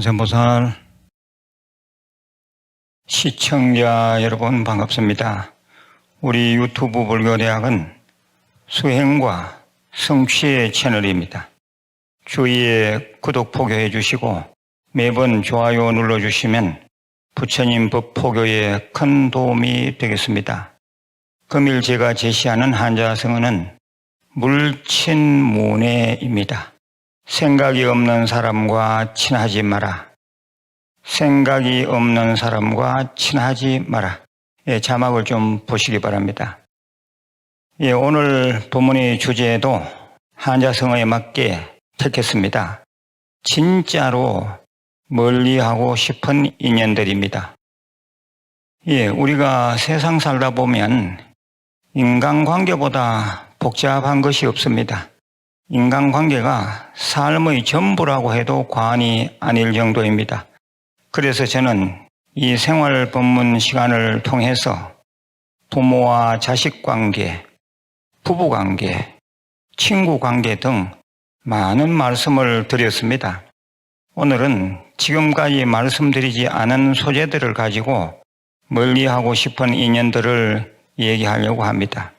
관세음보살 시청자 여러분 반갑습니다. 우리 유튜브 불교대학은 수행과 성취의 채널입니다. 주위에 구독 포교해 주시고 매번 좋아요 눌러주시면 부처님 법 포교에 큰 도움이 되겠습니다. 금일 제가 제시하는 한자성어는 물친문해입니다. 생각이 없는 사람과 친하지 마라. 생각이 없는 사람과 친하지 마라. 자막을 좀 보시기 바랍니다. 오늘 본문의 주제도 한자성어에 맞게 택했습니다. 진짜로 멀리하고 싶은 인연들입니다. 우리가 세상 살다 보면 인간관계보다 복잡한 것이 없습니다. 인간관계가 삶의 전부라고 해도 과언이 아닐 정도입니다. 그래서 저는 이 생활 법문 시간을 통해서 부모와 자식 관계, 부부 관계, 친구 관계 등 많은 말씀을 드렸습니다. 오늘은 지금까지 말씀드리지 않은 소재들을 가지고 멀리하고 싶은 인연들을 얘기하려고 합니다.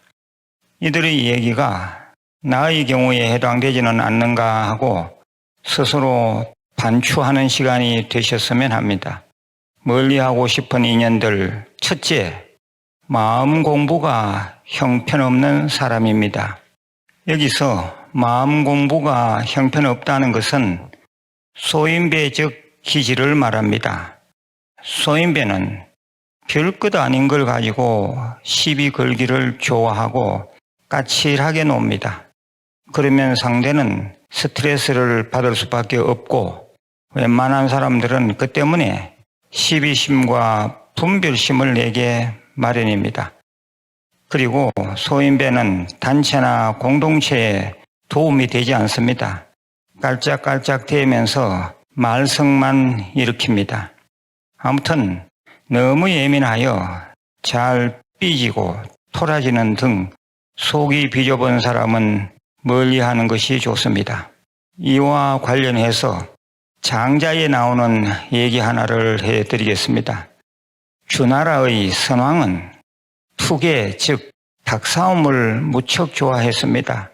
이들의 얘기가 나의 경우에 해당되지는 않는가 하고 스스로 반추하는 시간이 되셨으면 합니다. 멀리하고 싶은 인연들, 첫째, 마음 공부가 형편없는 사람입니다. 여기서 마음 공부가 형편없다는 것은 소인배적 기질을 말합니다. 소인배는 별것 아닌 걸 가지고 시비 걸기를 좋아하고 까칠하게 놉니다. 그러면 상대는 스트레스를 받을 수밖에 없고 웬만한 사람들은 그 때문에 시비심과 분별심을 내게 마련입니다. 그리고 소인배는 단체나 공동체에 도움이 되지 않습니다. 깔짝깔짝 대면서 말썽만 일으킵니다. 아무튼 너무 예민하여 잘 삐지고 토라지는 등 속이 비좁은 사람은 멀리하는 것이 좋습니다. 이와 관련해서 장자에 나오는 얘기 하나를 해드리겠습니다. 주나라의 선왕은 투계 즉 닭싸움을 무척 좋아했습니다.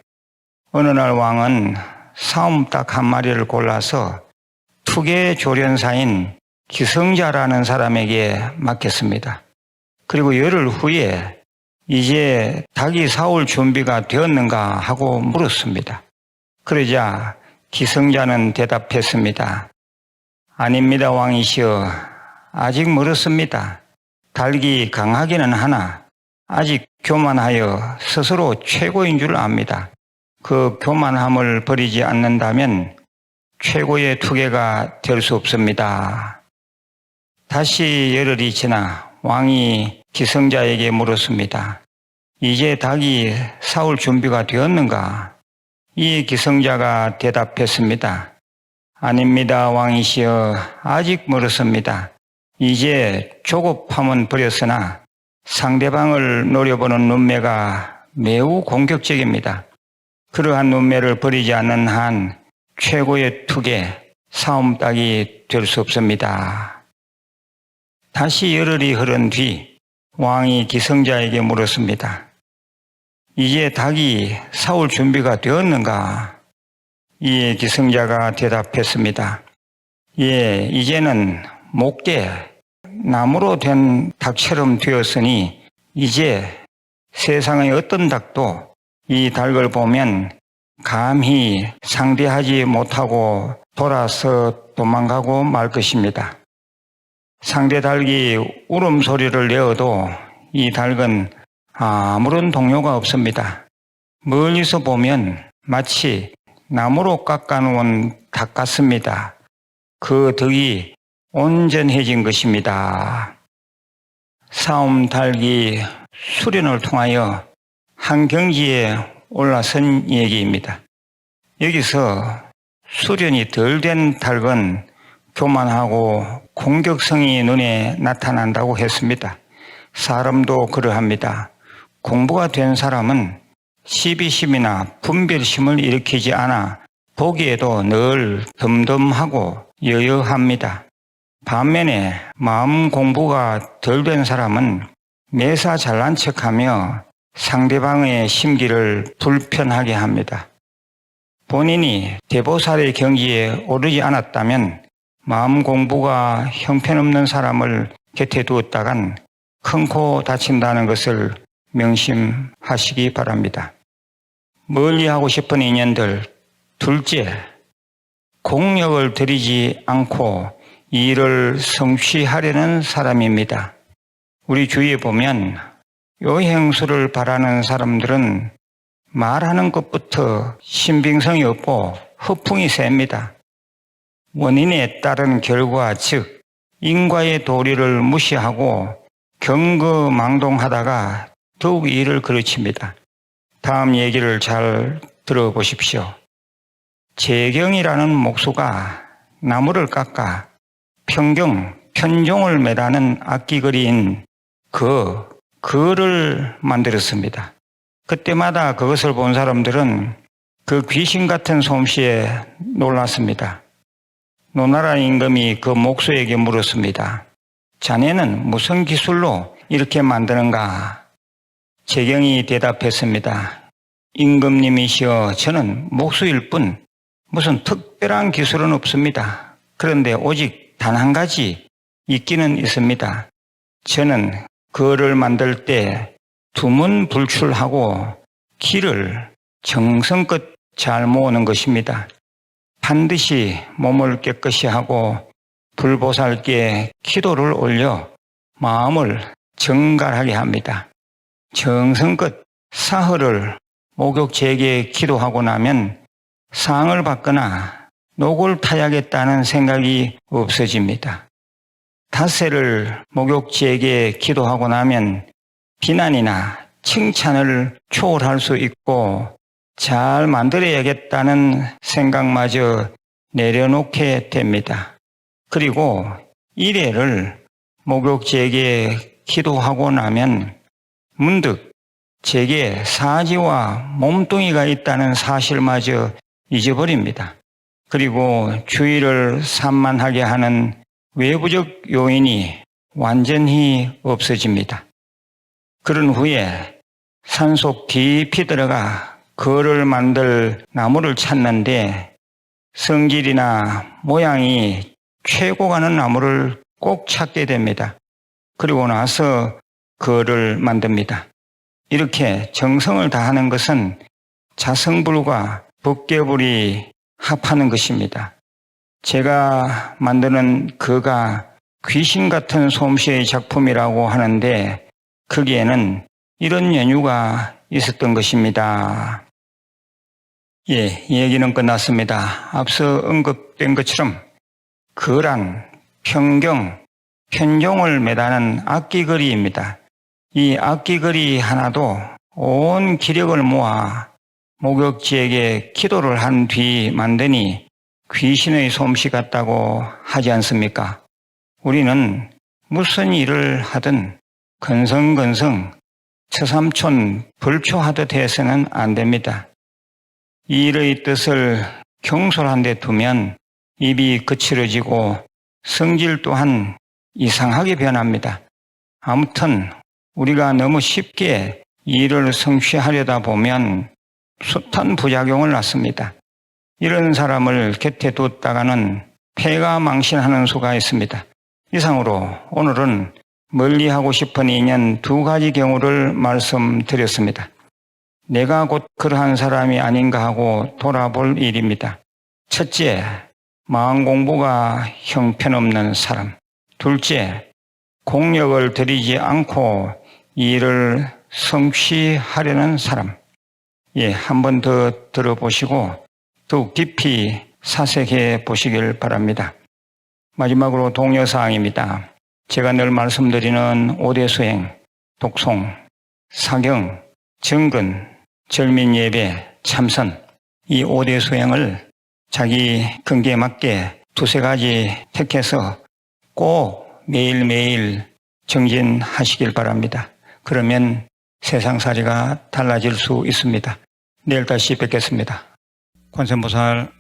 어느 날 왕은 싸움닭 한 마리를 골라서 투계 조련사인 기성자라는 사람에게 맡겼습니다. 그리고 열흘 후에 이제 닭이 사올 준비가 되었는가 하고 물었습니다. 그러자 기성자는 대답했습니다. 아닙니다, 왕이시여. 아직 멀었습니다. 닭이 강하기는 하나 아직 교만하여 스스로 최고인 줄 압니다. 그 교만함을 버리지 않는다면 최고의 투계가 될 수 없습니다. 다시 열흘이 지나 왕이 기성자에게 물었습니다. 이제 닭이 사올 준비가 되었는가? 이 기성자가 대답했습니다. 아닙니다, 왕이시여. 아직 멀었습니다. 이제 조급함은 버렸으나 상대방을 노려보는 눈매가 매우 공격적입니다. 그러한 눈매를 버리지 않는 한 최고의 투계, 싸움닭이 될 수 없습니다. 다시 열흘이 흐른 뒤 왕이 기성자에게 물었습니다. 이제 닭이 사올 준비가 되었는가? 이에 기성자가 대답했습니다. 예, 이제는 목대, 나무로 된 닭처럼 되었으니 이제 세상의 어떤 닭도 이 닭을 보면 감히 상대하지 못하고 돌아서 도망가고 말 것입니다. 상대 닭이 울음소리를 내어도 이 닭은 아무런 동요가 없습니다. 멀리서 보면 마치 나무로 깎아놓은 닭 같습니다. 그 덕이 온전해진 것입니다. 싸움 닭이 수련을 통하여 한 경지에 올라선 얘기입니다. 여기서 수련이 덜 된 닭은 교만하고 공격성이 눈에 나타난다고 했습니다. 사람도 그러합니다. 공부가 된 사람은 시비심이나 분별심을 일으키지 않아 보기에도 늘 덤덤하고 여여합니다. 반면에 마음 공부가 덜 된 사람은 매사 잘난 척하며 상대방의 심기를 불편하게 합니다. 본인이 대보살의 경지에 오르지 않았다면 마음 공부가 형편없는 사람을 곁에 두었다간 큰 코 다친다는 것을 명심하시기 바랍니다. 멀리하고 싶은 인연들, 둘째, 공력을 들이지 않고 일을 성취하려는 사람입니다. 우리 주위에 보면 요행수를 바라는 사람들은 말하는 것부터 신빙성이 없고 허풍이 셉니다. 원인에 따른 결과, 즉 인과의 도리를 무시하고 경거망동하다가 더욱 일을 그르칩니다. 다음 얘기를 잘 들어보십시오. 재경이라는 목수가 나무를 깎아 편종을 매다는 악기거리인 그를 만들었습니다. 그때마다 그것을 본 사람들은 그 귀신 같은 솜씨에 놀랐습니다. 노나라 임금이 그 목수에게 물었습니다. 자네는 무슨 기술로 이렇게 만드는가? 재경이 대답했습니다. 임금님이시여, 저는 목수일 뿐 무슨 특별한 기술은 없습니다. 그런데 오직 단 한 가지 있기는 있습니다. 저는 그를 만들 때 두문불출하고 기를 정성껏 잘 모으는 것입니다. 반드시 몸을 깨끗이 하고 불보살께 기도를 올려 마음을 정갈하게 합니다. 정성껏 사흘을 목욕제게 기도하고 나면 상을 받거나 녹을 타야겠다는 생각이 없어집니다. 닷새를 목욕제게 기도하고 나면 비난이나 칭찬을 초월할 수 있고 잘 만들어야겠다는 생각마저 내려놓게 됩니다. 그리고 일회를 목욕제게 기도하고 나면 문득 제게 사지와 몸뚱이가 있다는 사실마저 잊어버립니다. 그리고 주의를 산만하게 하는 외부적 요인이 완전히 없어집니다. 그런 후에 산속 깊이 들어가 그를 만들 나무를 찾는데 성질이나 모양이 최고 가는 나무를 꼭 찾게 됩니다. 그리고 나서 그를 만듭니다. 이렇게 정성을 다하는 것은 자성불과 법계불이 합하는 것입니다. 제가 만드는 그가 귀신 같은 솜씨의 작품이라고 하는데 거기에는 이런 연유가 있었던 것입니다. 얘기는 끝났습니다. 앞서 언급된 것처럼 그란 편종을 매다는 악기거리입니다. 이 악기거리 하나도 온 기력을 모아 목욕지에게 기도를 한 뒤 만드니 귀신의 솜씨 같다고 하지 않습니까? 우리는 무슨 일을 하든 건성건성 처삼촌 불초하듯 해서는 안 됩니다. 일의 뜻을 경솔한 데 두면 입이 거칠어지고 성질 또한 이상하게 변합니다. 아무튼 우리가 너무 쉽게 일을 성취하려다 보면 숱한 부작용을 낳습니다. 이런 사람을 곁에 뒀다가는 폐가 망신하는 수가 있습니다. 이상으로 오늘은 멀리하고 싶은 인연 두 가지 경우를 말씀드렸습니다. 내가 곧 그러한 사람이 아닌가 하고 돌아볼 일입니다. 첫째, 마음 공부가 형편없는 사람. 둘째, 공력을 들이지 않고 일을 성취하려는 사람. 한 번 더 들어보시고 더욱 깊이 사색해 보시길 바랍니다. 마지막으로 독려사항입니다. 제가 늘 말씀드리는 5대 수행, 독송, 사경, 정근, 절민예배, 참선, 이 5대 수행을 자기 근기에 맞게 두세 가지 택해서 꼭 매일매일 정진하시길 바랍니다. 그러면 세상살이가 달라질 수 있습니다. 내일 다시 뵙겠습니다. 관세음보살